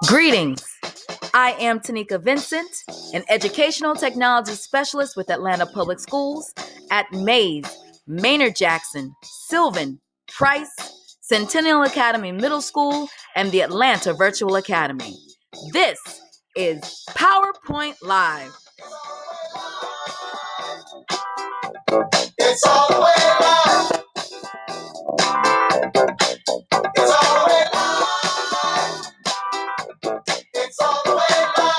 Greetings. I am Tanika Vincent, an educational technology specialist with Atlanta Public Schools at Mays, Maynard Jackson, Sylvan, Price, Centennial Academy Middle School, and the Atlanta Virtual Academy. This is PowerPoint Live. It's all the way live. It's all the way live. It's all the way live.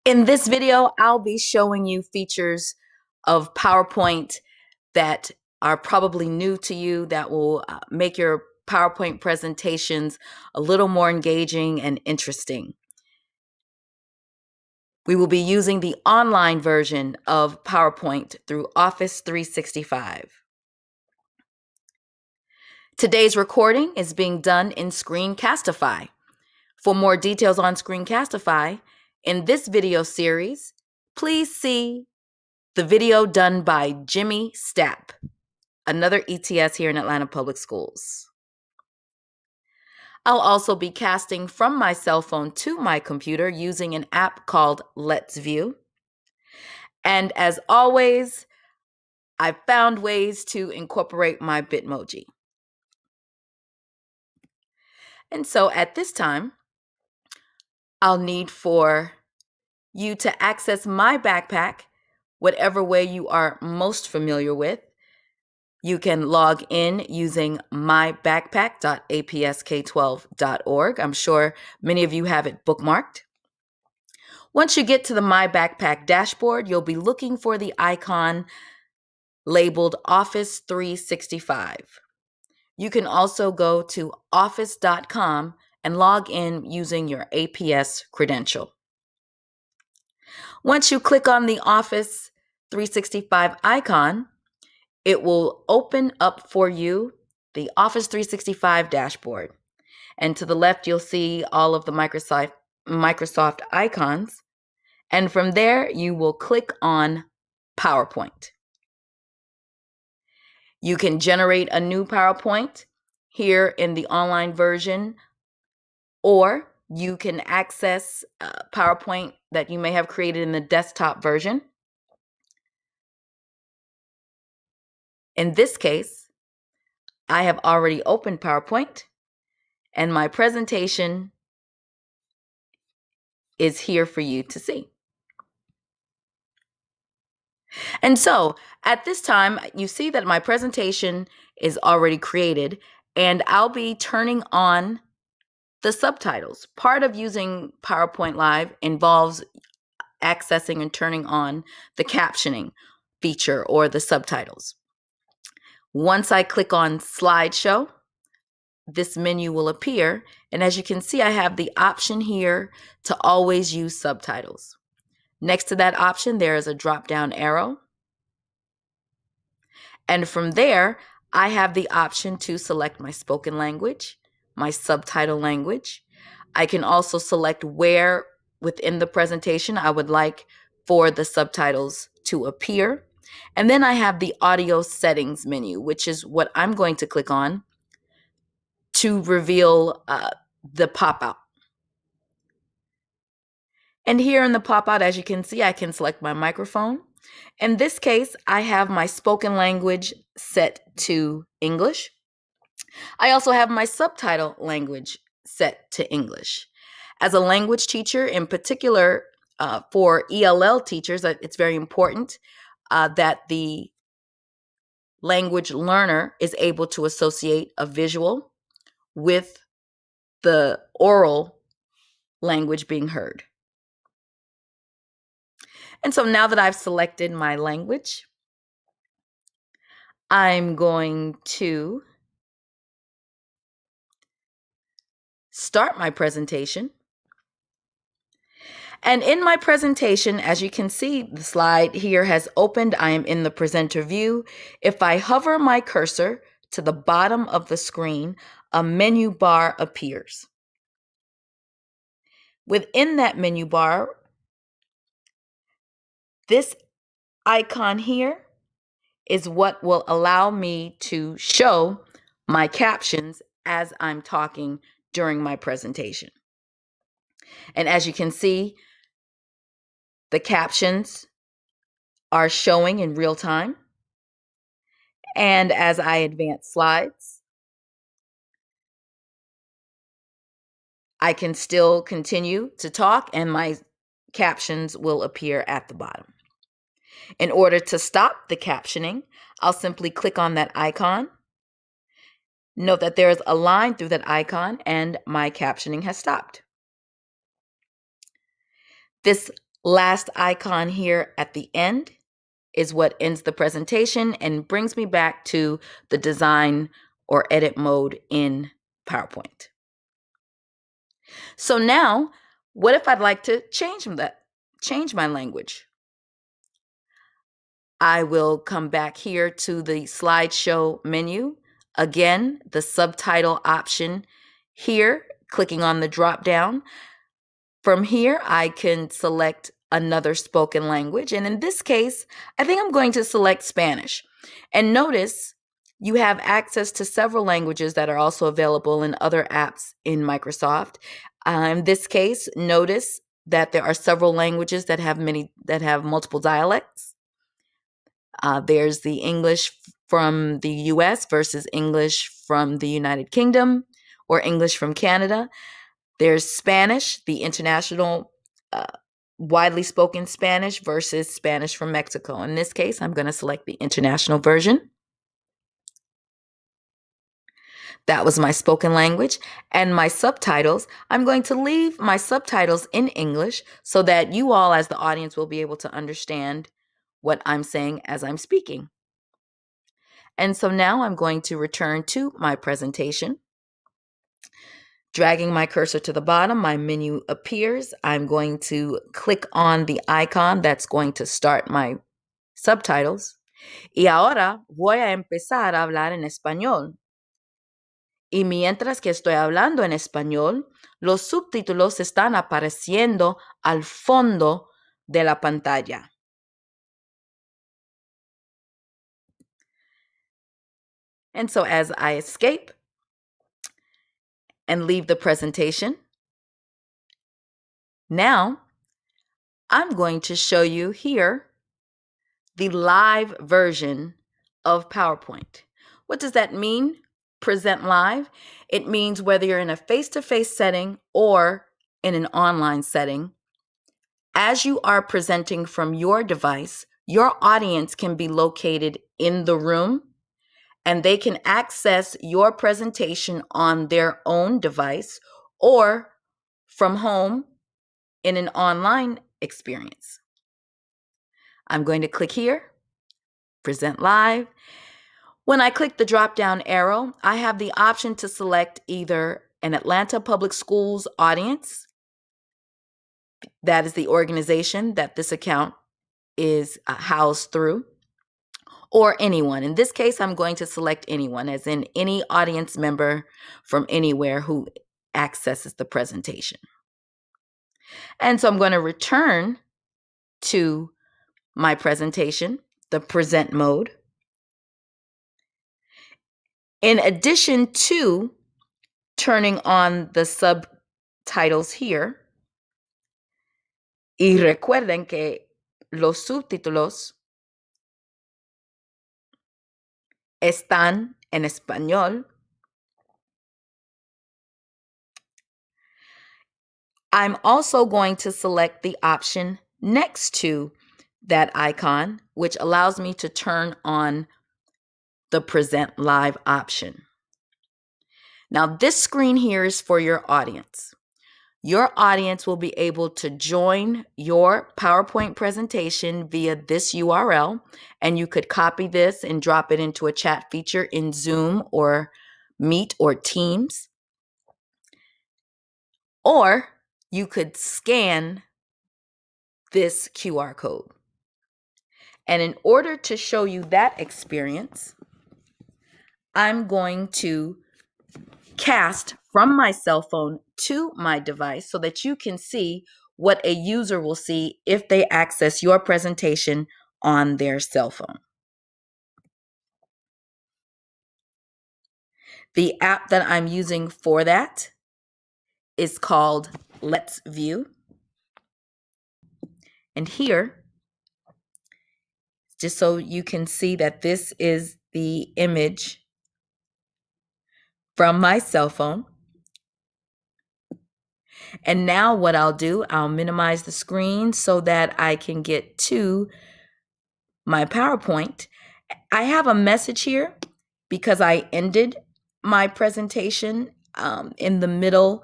In this video, I'll be showing you features of PowerPoint that are probably new to you that will make your PowerPoint presentations a little more engaging and interesting. We will be using the online version of PowerPoint through Office 365. Today's recording is being done in Screencastify. For more details on Screencastify, in this video series, please see the video done by Jimmy Stapp, another ETS here in Atlanta Public Schools. I'll also be casting from my cell phone to my computer using an app called Let's View. And as always, I've found ways to incorporate my Bitmoji. And so at this time, I'll need for you to access myBackpack, whatever way you are most familiar with. You can log in using mybackpack.apsk12.org. I'm sure many of you have it bookmarked. Once you get to the myBackpack dashboard, you'll be looking for the icon labeled Office 365. You can also go to office.com and log in using your APS credential. Once you click on the Office 365 icon, it will open up for you the Office 365 dashboard. And to the left, you'll see all of the Microsoft icons. And from there, you will click on PowerPoint. You can generate a new PowerPoint here in the online version, or you can access PowerPoint that you may have created in the desktop version. In this case, I have already opened PowerPoint, and my presentation is here for you to see. And so at this time, you see that my presentation is already created, and I'll be turning on the subtitles. Part of using PowerPoint Live involves accessing and turning on the captioning feature or the subtitles. Once I click on Slideshow, this menu will appear, and as you can see, I have the option here to always use subtitles. Next to that option, there is a drop-down arrow, and from there, I have the option to select my spoken language, my subtitle language. I can also select where within the presentation I would like for the subtitles to appear. And then I have the audio settings menu, which is what I'm going to click on to reveal the pop-out. And here in the pop-out, as you can see, I can select my microphone. In this case, I have my spoken language set to English. I also have my subtitle language set to English. As a language teacher, in particular for ELL teachers, it's very important that the language learner is able to associate a visual with the oral language being heard. And so now that I've selected my language, I'm going to start my presentation. And in my presentation, as you can see, the slide here has opened. I am in the presenter view. If I hover my cursor to the bottom of the screen, a menu bar appears. Within that menu bar, this icon here is what will allow me to show my captions as I'm talking during my presentation. And as you can see, the captions are showing in real time. And as I advance slides, I can still continue to talk and my captions will appear at the bottom. In order to stop the captioning, I'll simply click on that icon. Note that there is a line through that icon and my captioning has stopped. This last icon here at the end is what ends the presentation and brings me back to the design or edit mode in PowerPoint. So now, what if I'd like to change my language? I will come back here to the slideshow menu. Again, the subtitle option here, clicking on the drop down. From here, I can select another spoken language. And in this case, I think I'm going to select Spanish. And notice you have access to several languages that are also available in other apps in Microsoft. In this case, notice that there are several languages that have multiple dialects. There's the English from the US versus English from the United Kingdom or English from Canada. There's Spanish, the international widely spoken Spanish versus Spanish from Mexico. In this case, I'm going to select the international version. That was my spoken language. And my subtitles, I'm going to leave my subtitles in English so that you all as the audience will be able to understand what I'm saying as I'm speaking. And so now I'm going to return to my presentation. Dragging my cursor to the bottom, my menu appears. I'm going to click on the icon that's going to start my subtitles. Y ahora voy a empezar a hablar en español. Y mientras que estoy hablando en español, los subtítulos están apareciendo al fondo de la pantalla. And so as I escape and leave the presentation, now I'm going to show you here the live version of PowerPoint. What does that mean? Present live? It means whether you're in a face-to-face setting or in an online setting, as you are presenting from your device, your audience can be located in the room and they can access your presentation on their own device or from home in an online experience. I'm going to click here, Present Live. When I click the drop-down arrow, I have the option to select either an Atlanta Public Schools audience, that is the organization that this account is housed through, or anyone. In this case, I'm going to select anyone, as in any audience member from anywhere who accesses the presentation. And so I'm going to return to my presentation, the present mode. In addition to turning on the subtitles here, y recuerden que los subtítulos están en español, I'm also going to select the option next to that icon, which allows me to turn on the Present Live option. Now, this screen here is for your audience. Your audience will be able to join your PowerPoint presentation via this URL, and you could copy this and drop it into a chat feature in Zoom or Meet or Teams. Or you could scan this QR code. And in order to show you that experience, I'm going to cast from my cell phone to my device so that you can see what a user will see if they access your presentation on their cell phone. The app that I'm using for that is called Let's View. And here, just so you can see that this is the image from my cell phone. And now what I'll do, I'll minimize the screen so that I can get to my PowerPoint. I have a message here because I ended my presentation in the middle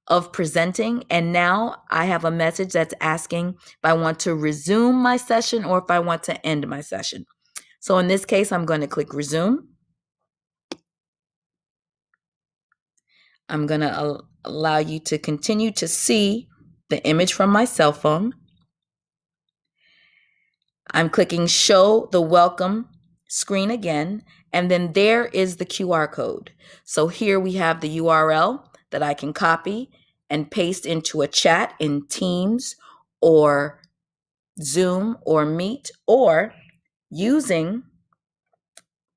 of presenting, and now I have a message that's asking if I want to resume my session or if I want to end my session. So in this case, I'm going to click resume. I'm going to allow you to continue to see the image from my cell phone. I'm clicking show the welcome screen again, and then there is the QR code. So here we have the URL that I can copy and paste into a chat in Teams or Zoom or Meet, or using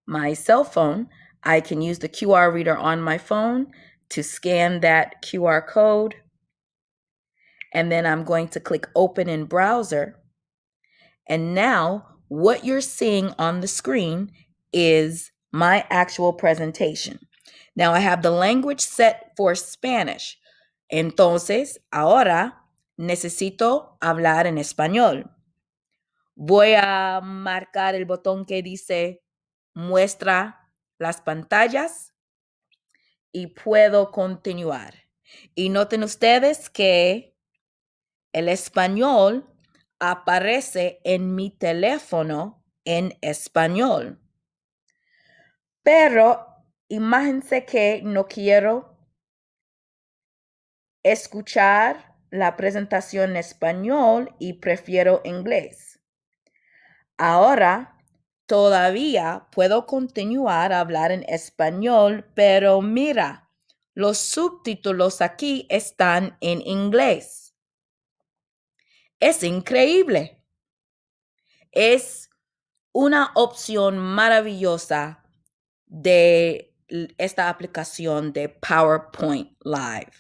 my cell phone, I can use the QR reader on my phone to scan that QR code. And then I'm going to click open in browser. And now what you're seeing on the screen is my actual presentation. Now I have the language set for Spanish. Entonces, ahora necesito hablar en español. Voy a marcar el botón que dice muestra las pantallas y puedo continuar. Y noten ustedes que el español aparece en mi teléfono en español. Pero imagínense que no quiero escuchar la presentación en español y prefiero inglés. Ahora todavía puedo continuar a hablar en español, pero mira, los subtítulos aquí están en inglés. Es increíble. Es una opción maravillosa de esta aplicación de PowerPoint Live.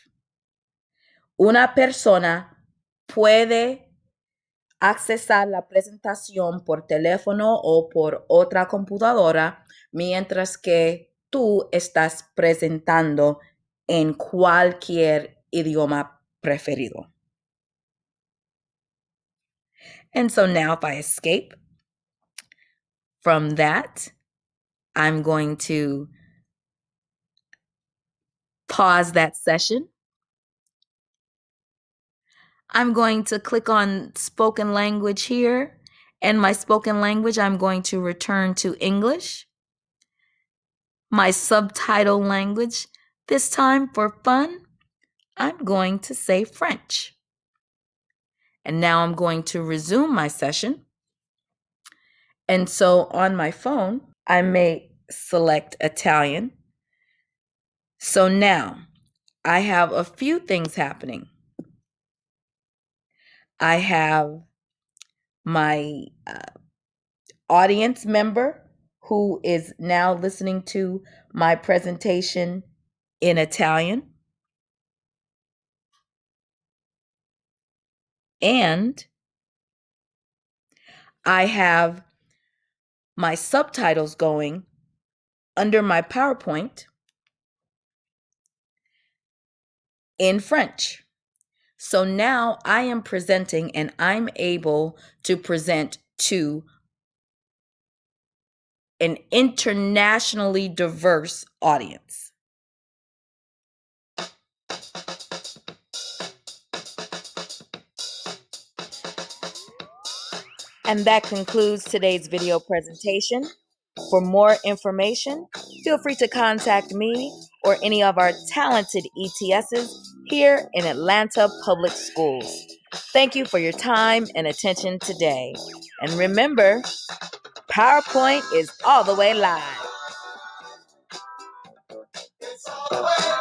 Una persona puede accesar la presentación por teléfono o por otra computadora mientras que tú estás presentando en cualquier idioma preferido. And so now if I escape from that, I'm going to pause that session. I'm going to click on spoken language here, and my spoken language, I'm going to return to English. My subtitle language, this time for fun, I'm going to say French. And now I'm going to resume my session. And so on my phone, I may select Italian. So now I have a few things happening. I have my audience member who is now listening to my presentation in Italian. And I have my subtitles going under my PowerPoint in French. So now I am presenting and I'm able to present to an internationally diverse audience. And that concludes today's video presentation. For more information, feel free to contact me or any of our talented ETSs here in Atlanta Public Schools. Thank you for your time and attention today. And remember, PowerPoint is all the way live. It's all the way